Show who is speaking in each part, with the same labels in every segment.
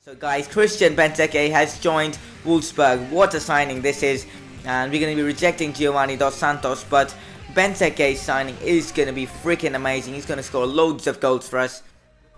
Speaker 1: So guys, Christian Benteke has joined Wolfsburg. What a signing this is. And we're going to be rejecting Giovanni Dos Santos, but Benteke's signing is going to be freaking amazing. He's going to score loads of goals for us.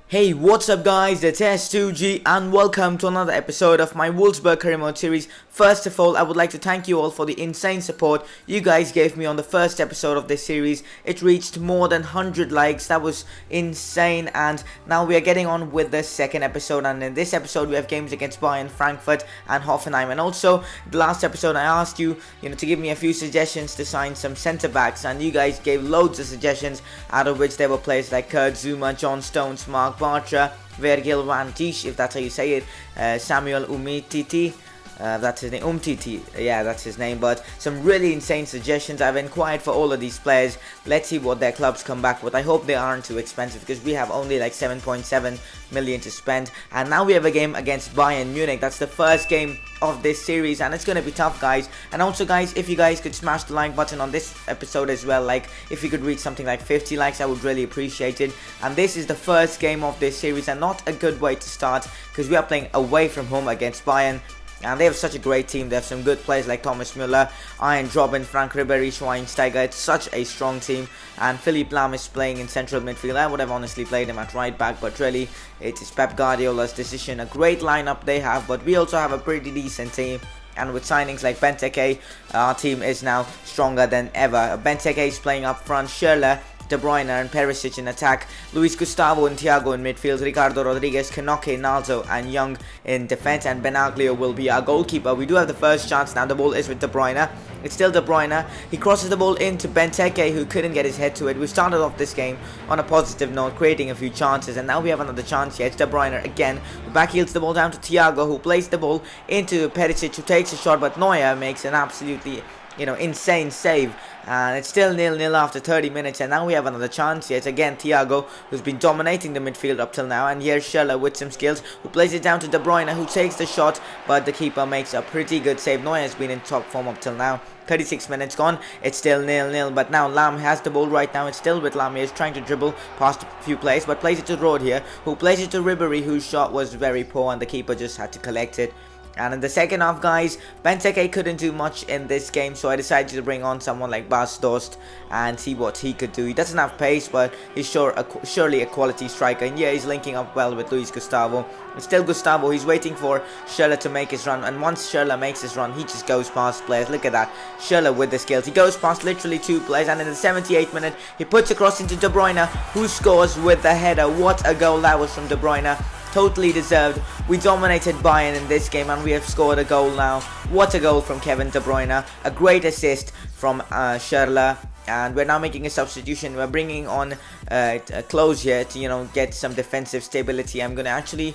Speaker 1: Hey, what's up guys, it's S2G and welcome to another episode of my Wolfsburg Career Mode series. First of all, I would like to thank you all for the insane support you guys gave me on the first episode of this series. It reached more than 100 likes, that was insane, and now we are getting on with the second episode. And in this episode we have games against Bayern, Frankfurt and Hoffenheim. And also, the last episode I asked you, to give me a few suggestions to sign some centre backs, and you guys gave loads of suggestions, out of which there were players like Kurt Zouma, John Stones, Mark Bartra, Virgil van Dijk, if that's how you say it, Samuel Umtiti, that's his name, Umtiti, yeah, that's his name. But some really insane suggestions. I've inquired for all of these players. Let's see what their clubs come back with. I hope they aren't too expensive, because we have only like 7.7 million to spend. And now we have a game against Bayern Munich. That's the first game of this series, and it's gonna be tough, guys. And also, guys, if you guys could smash the like button on this episode as well, like if you could reach something like 50 likes, I would really appreciate it. And this is the first game of this series, and not a good way to start, because we are playing away from home against Bayern. And they have such a great team. They have some good players like Thomas Müller, Ian Robben, Frank Ribery, Schweinsteiger. It's such a strong team. And Philipp Lahm is playing in central midfield. I would have honestly played him at right back, but really it is Pep Guardiola's decision. A great lineup they have, but we also have a pretty decent team. And with signings like Benteke, our team is now stronger than ever. Benteke is playing up front, Schürrle, De Bruyne and Perisic in attack, Luis Gustavo and Thiago in midfield, Ricardo Rodriguez, Knoche, Naldo and Young in defense, and Benaglio will be our goalkeeper. We do have the first chance now. The ball is with De Bruyne. It's still De Bruyne. He crosses the ball into Benteke, who couldn't get his head to it. We started off this game on a positive note, creating a few chances, and now we have another chance here. It's De Bruyne again, who backheels the ball down to Thiago, who plays the ball into Perisic, who takes a shot, but Neuer makes an absolutely insane save. And it's still 0-0 after 30 minutes, and now we have another chance here. It's again Thiago, who's been dominating the midfield up till now, and here's Schürrle with some skills, who plays it down to De Bruyne, who takes the shot, but the keeper makes a pretty good save. Neuer has been in top form up till now. 36 minutes gone, it's still 0-0, but now Lahm has the ball right now. It's still with Lahm. He's trying to dribble past a few players, but plays it to Rode here, who plays it to Ribery, whose shot was very poor, and the keeper just had to collect it. And in the second half, guys, Benteke couldn't do much in this game, so I decided to bring on someone like Bas Dost and see what he could do. He doesn't have pace, but he's surely a quality striker. And yeah, he's linking up well with Luis Gustavo. It's still Gustavo. He's waiting for Schürrle to make his run, and once Schürrle makes his run, he just goes past players. Look at that, Schürrle with the skills. He goes past literally two players, and in the 78th minute, he puts across into De Bruyne, who scores with the header. What a goal that was from De Bruyne. Totally deserved. We dominated Bayern in this game, and we have scored a goal now. What a goal from Kevin De Bruyne. A great assist from Schürrle. And we're now making a substitution. We're bringing on Klose here to get some defensive stability. I'm going to actually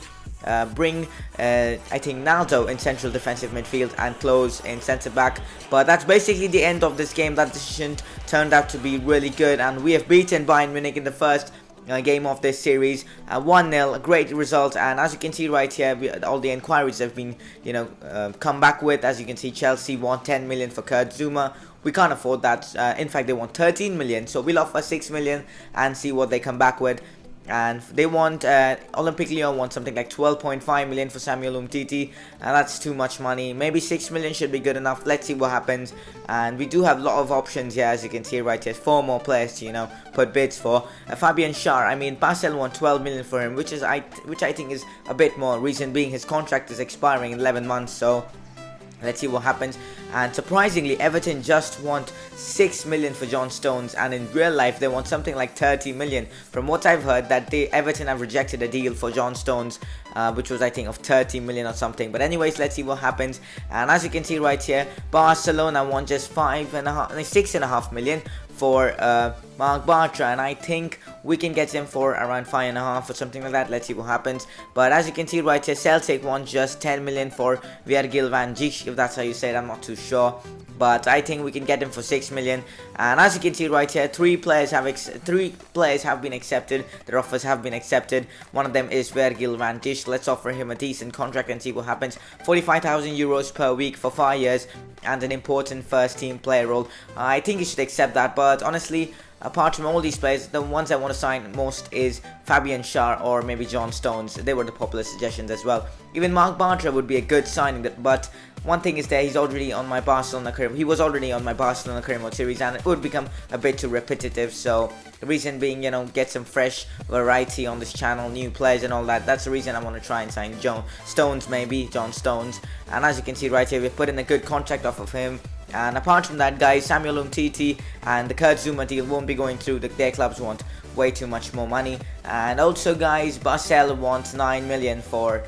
Speaker 1: bring I think Naldo in central defensive midfield and Klose in centre back. But that's basically the end of this game. That decision turned out to be really good, and we have beaten Bayern Munich in the first game of this series, 1-0, a great result. And as you can see right here, all the inquiries have been come back with. As you can see, Chelsea want 10 million for Kurt Zouma. We can't afford that. In fact, they want 13 million, so we'll offer 6 million and see what they come back with. And they want Olympique Lyon wants something like 12.5 million for Samuel Umtiti, and that's too much money. Maybe 6 million should be good enough. Let's see what happens. And we do have a lot of options here, as you can see right here. 4 more players to put bids for. Fabian Schär, I mean, Basel want 12 million for him, which I think is a bit more. Reason being, his contract is expiring in 11 months, so let's see what happens. And surprisingly, Everton just want 6 million for John Stones, and in real life they want something like 30 million. From what I've heard, that Everton have rejected a deal for John Stones, which was I think of 30 million or something. But anyways, let's see what happens. And as you can see right here, Barcelona want just 6.5 million for Mark Bartra, and I think we can get him for around 5.5 or something like that. Let's see what happens. But as you can see right here, Celtic want just 10 million for Virgil van Dijk, if that's how you say it. I'm not too sure, but I think we can get him for 6 million. And as you can see right here, three players have been accepted. Their offers have been accepted. One of them is Virgil van Dijk. Let's offer him a decent contract and see what happens. 45,000 euros per week for 5 years and an important first team player role. I think he should accept that, but honestly, apart from all these players, the ones I want to sign most is Fabian Schär or maybe John Stones. They were the popular suggestions as well. Even Mark Bartra would be a good signing, but one thing is that he's already on my Barcelona career. He was already on my Barcelona career mode series, and it would become a bit too repetitive. So the reason being, get some fresh variety on this channel, new players and all that. That's the reason I want to try and sign John Stones. And as you can see right here, we've put in a good contract off of him. And apart from that, guys, Samuel Umtiti and the Kurt Zuma deal won't be going through. Their clubs want way too much more money. And also, guys, Basel wants 9 million for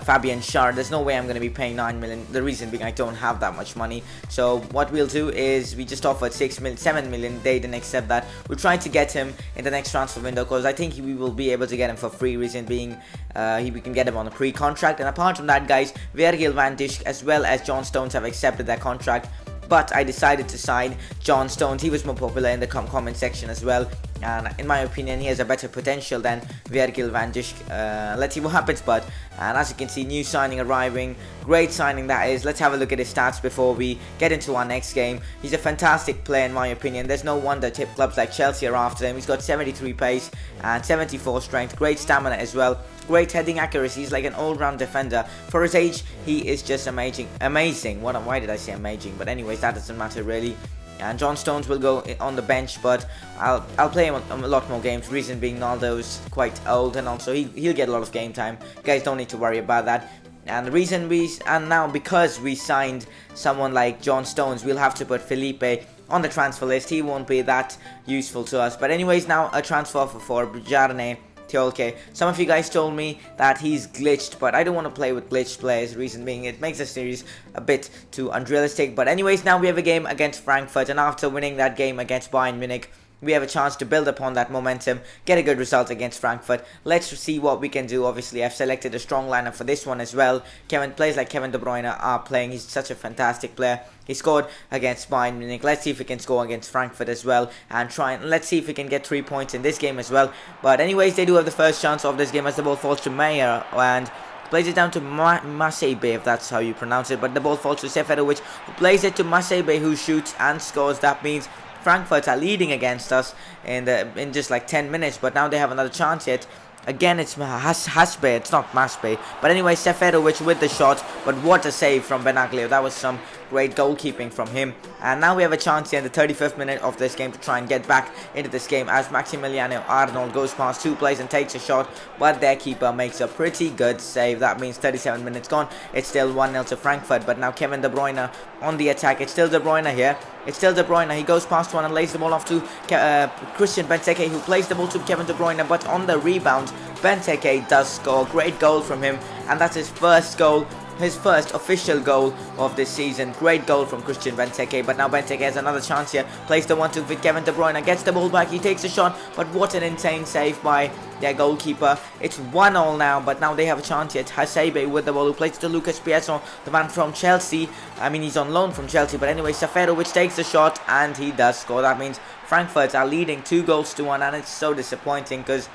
Speaker 1: Fabian Schär. There's no way I'm going to be paying 9 million. The reason being, I don't have that much money. So what we'll do is we just offered 7 million. They didn't accept that. We'll try to get him in the next transfer window, because I think we will be able to get him for free. Reason being, we can get him on a pre-contract. And apart from that, guys, Virgil van Dijk as well as John Stones have accepted their contract. But I decided to sign John Stones. He was more popular in the comment section as well, and in my opinion, he has a better potential than Virgil van Dijk. Let's see what happens. But and as you can see, new signing arriving. Great signing that is. Let's have a look at his stats before we get into our next game. He's a fantastic player in my opinion. There's no wonder tip clubs like Chelsea are after him. He's got 73 pace and 74 strength. Great stamina as well. Great heading accuracy. He's like an all-round defender. For his age, he is just amazing. Why did I say amazing? But anyways, that doesn't matter really. And John Stones will go on the bench, but I'll play him a lot more games. Reason being, Naldo's quite old, and also he'll get a lot of game time. Guys, don't need to worry about that. And the reason now because we signed someone like John Stones, we'll have to put Felipe on the transfer list. He won't be that useful to us. But anyways, now a transfer for Bjarne Tjolke. Some of you guys told me that he's glitched, but I don't want to play with glitched players. Reason being, it makes the series a bit too unrealistic. But anyways, now we have a game against Frankfurt, and after winning that game against Bayern Munich, we have a chance to build upon that momentum, get a good result against Frankfurt. Let's see what we can do. Obviously, I've selected a strong lineup for this one as well. Players like Kevin De Bruyne are playing. He's such a fantastic player. He scored against Bayern Munich. Let's see if we can score against Frankfurt as well, and let's see if we can get 3 points in this game as well. But anyways, they do have the first chance of this game as the ball falls to Meyer and plays it down to Masebe, if that's how you pronounce it. But the ball falls to Seferovic, who plays it to Masebe, who shoots and scores. That means Frankfurt are leading against us in just like 10 minutes, but now they have another chance yet. Again, it's Hasbe, it's not Masbe. But anyway, Seferovic with the shot, but what a save from Benaglio. That was some great goalkeeping from him. And now we have a chance here in the 35th minute of this game to try and get back into this game, as Maximiliano Arnold goes past 2 players and takes a shot, but their keeper makes a pretty good save. That means 37 minutes gone. It's still 1-0 to Frankfurt, but now Kevin De Bruyne on the attack. It's still De Bruyne here. It's still De Bruyne. He goes past one and lays the ball off to Christian Benteke, who plays the ball to Kevin De Bruyne, but on the rebound, Benteke does score. Great goal from him, and that's his first goal, his first official goal of this season. Great goal from Christian Benteke. But now Benteke has another chance here. Plays the 1-2 with Kevin De Bruyne, gets the ball back, he takes a shot, but what an insane save by their goalkeeper. It's 1-0 now, but now they have a chance here. Hasebe with the ball, who plays to Lucas Pietro, the man from Chelsea. I mean, he's on loan from Chelsea, but anyway, Seferovic takes the shot, and he does score. That means Frankfurt are leading 2-1, and it's so disappointing because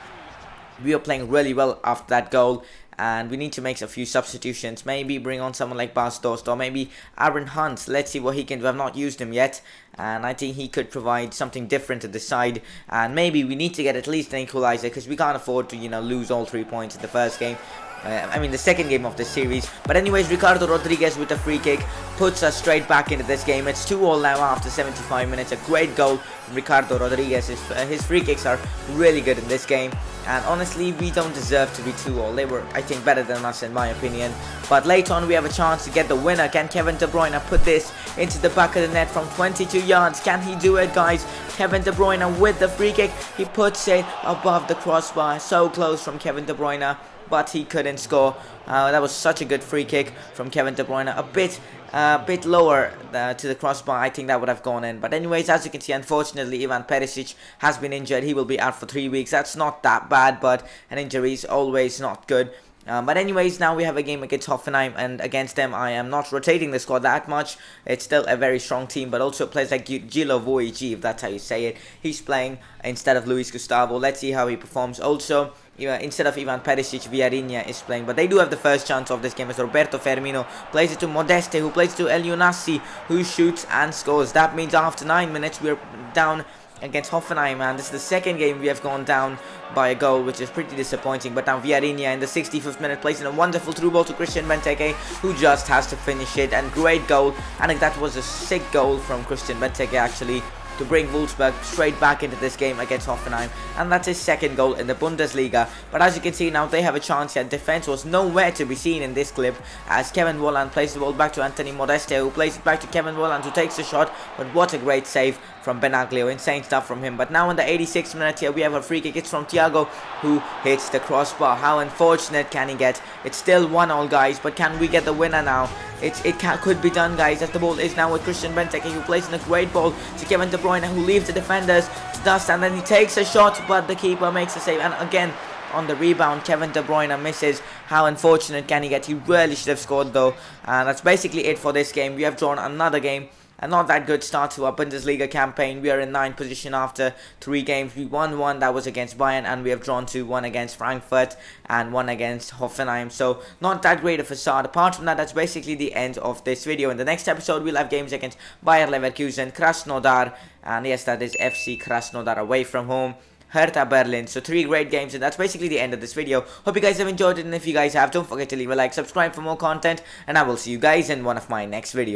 Speaker 1: we are playing really well after that goal, and we need to make a few substitutions. Maybe bring on someone like Bas Dost, or maybe Aaron Hunt. Let's see what he can do. I've not used him yet, and I think he could provide something different to the side. And maybe we need to get at least an equalizer, because we can't afford to, lose all 3 points in the first game. The second game of the series. But anyways, Ricardo Rodriguez with a free kick puts us straight back into this game. It's 2-2 now after 75 minutes. A great goal from Ricardo Rodriguez. His free kicks are really good in this game. And honestly, we don't deserve to be 2-2. They were, I think, better than us in my opinion. But later on, we have a chance to get the winner. Can Kevin De Bruyne put this into the back of the net from 22 yards? Can he do it, guys? Kevin De Bruyne with the free kick. He puts it above the crossbar. So close from Kevin De Bruyne, but he couldn't score. That was such a good free kick from Kevin De Bruyne. A bit lower to the crossbar. I think that would have gone in. But anyways, as you can see, unfortunately, Ivan Perisic has been injured. He will be out for 3 weeks. That's not that bad, but an injury is always not good. But anyways, now we have a game against Hoffenheim, and against them I am not rotating the squad that much. It's still a very strong team, but also players like Gilo Voici, if that's how you say it. He's playing instead of Luis Gustavo. Let's see how he performs. Also, instead of Ivan Perisic, Villarinha is playing. But they do have the first chance of this game as Roberto Firmino plays it to Modeste, who plays to El Younassi, who shoots and scores. That means after 9 minutes we're down against Hoffenheim, and this is the second game we have gone down by a goal, which is pretty disappointing. But now Villarini in the 65th minute plays in a wonderful through ball to Christian Benteke, who just has to finish it, and great goal. I think that was a sick goal from Christian Benteke actually, to bring Wolfsburg straight back into this game against Hoffenheim, and that's his second goal in the Bundesliga. But as you can see now, they have a chance here. Defense was nowhere to be seen in this clip, as Kevin Volland plays the ball back to Anthony Modeste, who plays it back to Kevin Volland, who takes the shot. But what a great save from Benaglio, insane stuff from him. But now in the 86th minute here, we have a free kick. It's from Thiago, who hits the crossbar. How unfortunate can he get? It's still 1-1, guys, but can we get the winner now? Could be done, guys, as the ball is now with Christian Benteke, who plays in a great ball to Kevin De Bruyne, who leaves the defenders to dust, and then he takes a shot, but the keeper makes a save. And again, on the rebound, Kevin De Bruyne misses. How unfortunate can he get? He really should have scored though. And that's basically it for this game. We have drawn another game. And not that good start to our Bundesliga campaign. We are in 9th position after 3 games. We won one, that was against Bayern, and we have drawn 2, one against Frankfurt and one against Hoffenheim. So not that great of a start. Apart from that, that's basically the end of this video. In the next episode, we'll have games against Bayer Leverkusen, Krasnodar, and yes, that is FC Krasnodar away from home, Hertha Berlin. So 3 great games, and that's basically the end of this video. Hope you guys have enjoyed it, and if you guys have, don't forget to leave a like, subscribe for more content, and I will see you guys in one of my next videos.